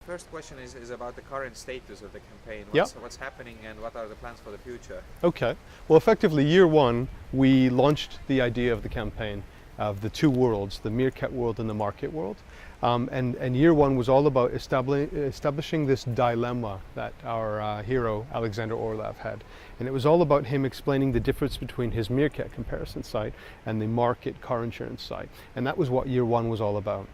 First question is about the current status of the campaign. Yeah. What's happening and what are the plans for the future? Okay. Well, effectively, year one, we launched the idea of the campaign of the two worlds, the meerkat world and the market world. And year one was all about establishing this dilemma that our hero, Alexander Orlov, had. And it was all about him explaining the difference between his meerkat comparison site and the market car insurance site. And that was what year one was all about.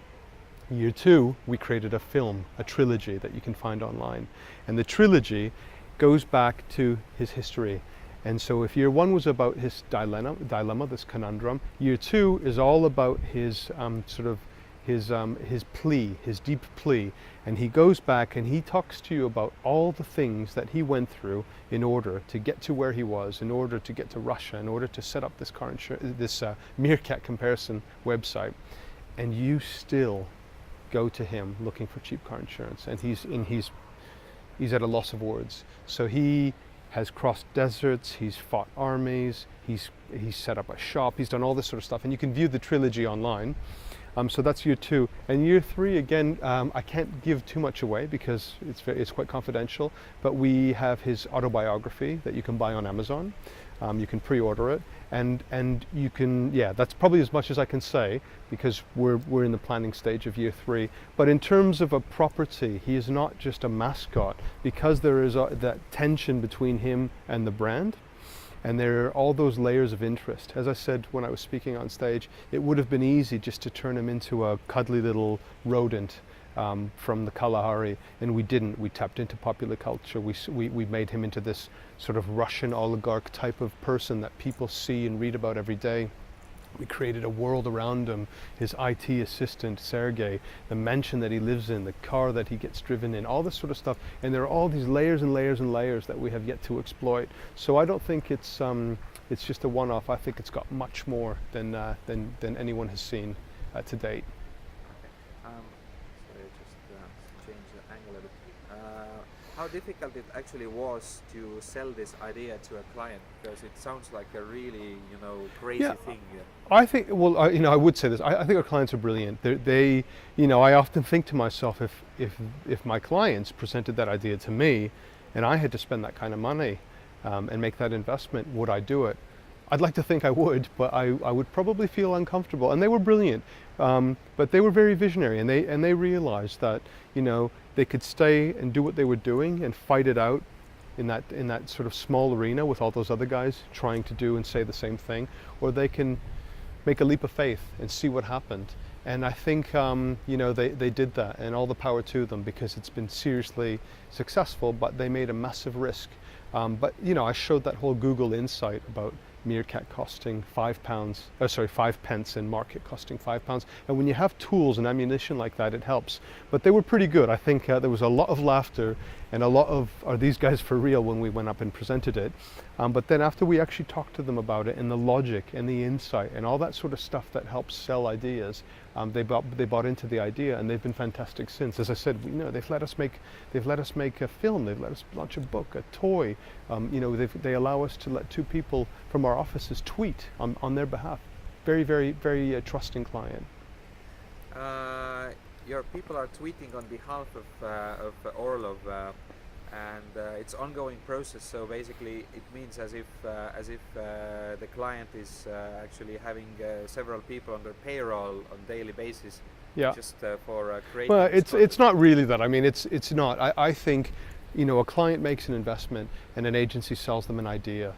Year two, we created a film, a trilogy that you can find online. And the trilogy goes back to his history. And so if year one was about his dilemma, this conundrum, year two is all about his his plea, his deep plea. And he goes back and he talks to you about all the things that he went through in order to get to where he was, in order to get to Russia, in order to set up this meerkat comparison website. And you still go to him looking for cheap car insurance, and he's at a loss of words. So he has crossed deserts, he's fought armies, he's set up a shop, he's done all this sort of stuff, and you can view the trilogy online. So that's year two. And year three, again, I can't give too much away because it's quite confidential, but we have his autobiography that you can buy on Amazon. You can pre-order it, and you can, yeah, that's probably as much as I can say because we're in the planning stage of year three. But in terms of a property, he is not just a mascot, because there is that tension between him and the brand. And there are all those layers of interest. As I said when I was speaking on stage, it would have been easy just to turn him into a cuddly little rodent from the Kalahari, and we didn't. We tapped into popular culture. We made him into this sort of Russian oligarch type of person that people see and read about every day. We created a world around him, his IT assistant, Sergey, the mansion that he lives in, the car that he gets driven in, all this sort of stuff. And there are all these layers and layers and layers that we have yet to exploit. So I don't think it's just a one-off. I think it's got much more than anyone has seen to date. Sorry, just change the angle a bit. How difficult it actually was to sell this idea to a client, because it sounds like a really, crazy thing. I think, well, I would say this. I think our clients are brilliant. They, I often think to myself, if my clients presented that idea to me, and I had to spend that kind of money and make that investment, would I do it? I'd like to think I would, but I would probably feel uncomfortable. And they were brilliant, but they were very visionary, and they realized that they could stay and do what they were doing and fight it out in that sort of small arena with all those other guys trying to do and say the same thing, or they can make a leap of faith and see what happened. And I think they did that, and all the power to them, because it's been seriously successful. But they made a massive risk. But I showed that whole Google insight about meerkat costing £5 pence and market costing £5. And when you have tools and ammunition like that, it helps. But they were pretty good. I think there was a lot of laughter and a lot of, are these guys for real, when we went up and presented it. But then after we actually talked to them about it, and the logic and the insight and all that sort of stuff that helps sell ideas, they bought into the idea, and they've been fantastic since. As I said, they've let us make a film, they've let us launch a book, a toy. They allow us to let two people from our offices tweet on their behalf. Very, very, very trusting client. Your people are tweeting on behalf of Orlov, and it's ongoing process. So basically, it means as if the client is actually having several people on their payroll on daily basis, Yeah. just for creating. Well, this it's not really that. I mean, it's not. I think, a client makes an investment and an agency sells them an idea,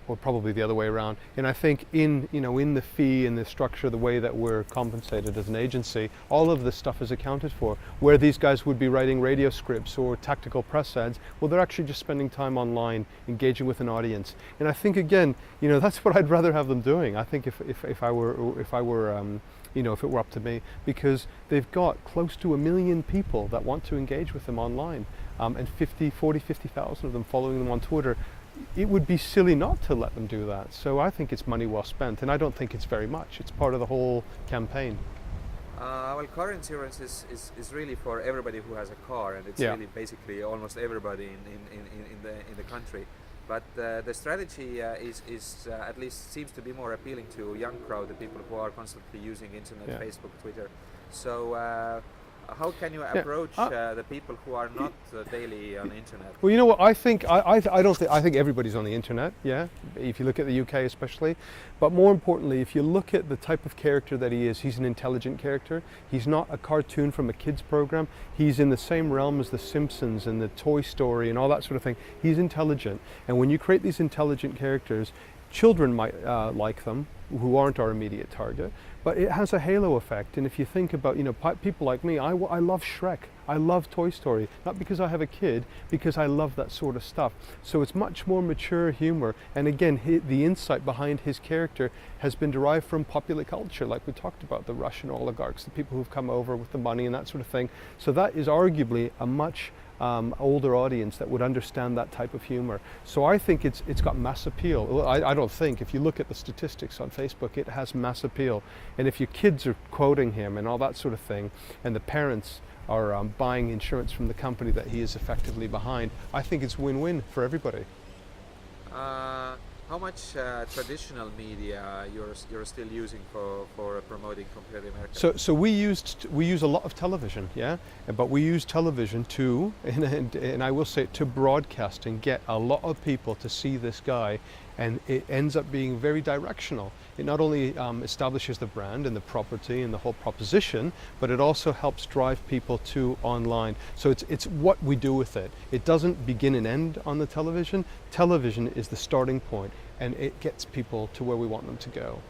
or probably the other way around. And I think in the fee and the structure, the way that we're compensated as an agency, all of this stuff is accounted for. Where these guys would be writing radio scripts or tactical press ads, well, they're actually just spending time online, engaging with an audience. And I think, again, that's what I'd rather have them doing. I think if it were up to me, because they've got close to 1 million people that want to engage with them online, and 50,000 of them following them on Twitter. It would be silly not to let them do that. So I think it's money well spent, and I don't think it's very much. It's part of the whole campaign. Well, car insurance is really for everybody who has a car, and it's really basically almost everybody in the country. But the strategy is at least seems to be more appealing to a young crowd, the people who are constantly using internet, Facebook, Twitter. So how can you Yeah, approach the people who are not daily on the internet? well, you know what? I think I don't think I think everybody's on the internet. Yeah, if you look at the UK especially, but more importantly, if you look at the type of character that he is, he's an intelligent character. He's not a cartoon from a kids program. He's in the same realm as the Simpsons and the Toy Story and all that sort of thing. He's intelligent, and when you create these intelligent characters, children might like them who aren't our immediate target, but it has a halo effect. And if you think about, people like me, I love Shrek, I love Toy Story, not because I have a kid, because I love that sort of stuff. So it's much more mature humor, and again, the insight behind his character has been derived from popular culture, like we talked about, the Russian oligarchs, the people who've come over with the money and that sort of thing. So that is arguably a much older audience that would understand that type of humor. So I think it's got mass appeal. Well, I don't think, if you look at the statistics on Facebook, it has mass appeal. And if your kids are quoting him and all that sort of thing, and the parents are buying insurance from the company that he is effectively behind, I think it's win-win for everybody. How much traditional media you're still using for promoting Compare the Meerkat? So we use a lot of television, yeah, but we use television to, and I will say, to broadcast and get a lot of people to see this guy, and it ends up being very directional. It not only establishes the brand and the property and the whole proposition, but it also helps drive people to online. So it's what we do with it. It doesn't begin and end on the television. Television is the starting point, and it gets people to where we want them to go.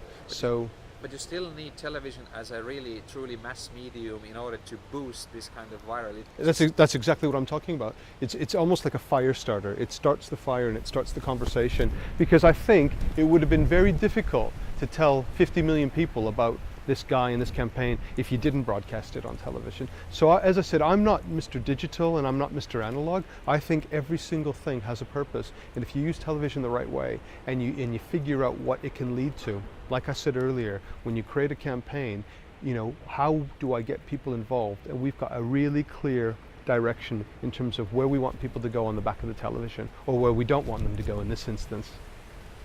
But you still need television as a really truly mass medium in order to boost this kind of virality. That's exactly what I'm talking about. It's almost like a fire starter. It starts the fire and it starts the conversation, because I think it would have been very difficult to tell 50 million people about this guy and this campaign if you didn't broadcast it on television. So as I said, I'm not Mr. Digital and I'm not Mr. Analog. I think every single thing has a purpose, and if you use television the right way and you figure out what it can lead to, like I said earlier, when you create a campaign, how do I get people involved? And we've got a really clear direction in terms of where we want people to go on the back of the television, or where we don't want them to go in this instance.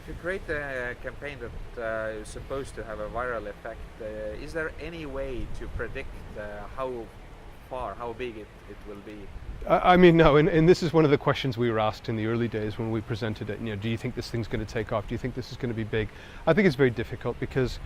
If you create a campaign that is supposed to have a viral effect, is there any way to predict how big it will be? I mean, no, and this is one of the questions we were asked in the early days when we presented it. Do you think this thing's going to take off? Do you think this is going to be big? I think it's very difficult because,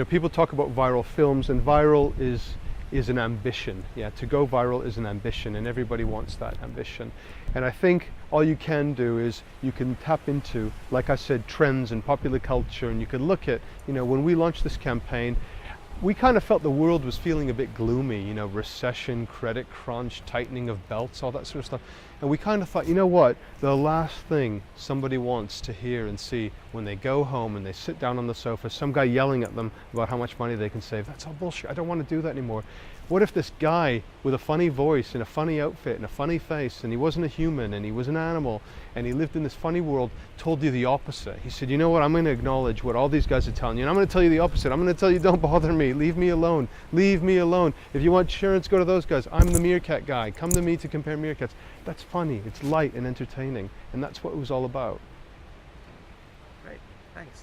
people talk about viral films, and viral is an ambition. Yeah, to go viral is an ambition, and everybody wants that ambition. And I think all you can do is you can tap into, like I said, trends and popular culture, and you can look at, when we launched this campaign, we kind of felt the world was feeling a bit gloomy, recession, credit crunch, tightening of belts, all that sort of stuff. And we kind of thought, what? The last thing somebody wants to hear and see when they go home and they sit down on the sofa, some guy yelling at them about how much money they can save. That's all bullshit. I don't want to do that anymore. What if this guy with a funny voice and a funny outfit and a funny face, and he wasn't a human and he was an animal and he lived in this funny world, told you the opposite? He said, you know what, I'm going to acknowledge what all these guys are telling you, and I'm going to tell you the opposite. I'm going to tell you, don't bother me, leave me alone, leave me alone. If you want insurance, go to those guys. I'm the meerkat guy. Come to me to compare meerkats. That's funny, it's light and entertaining, and that's what it was all about. Great, thanks.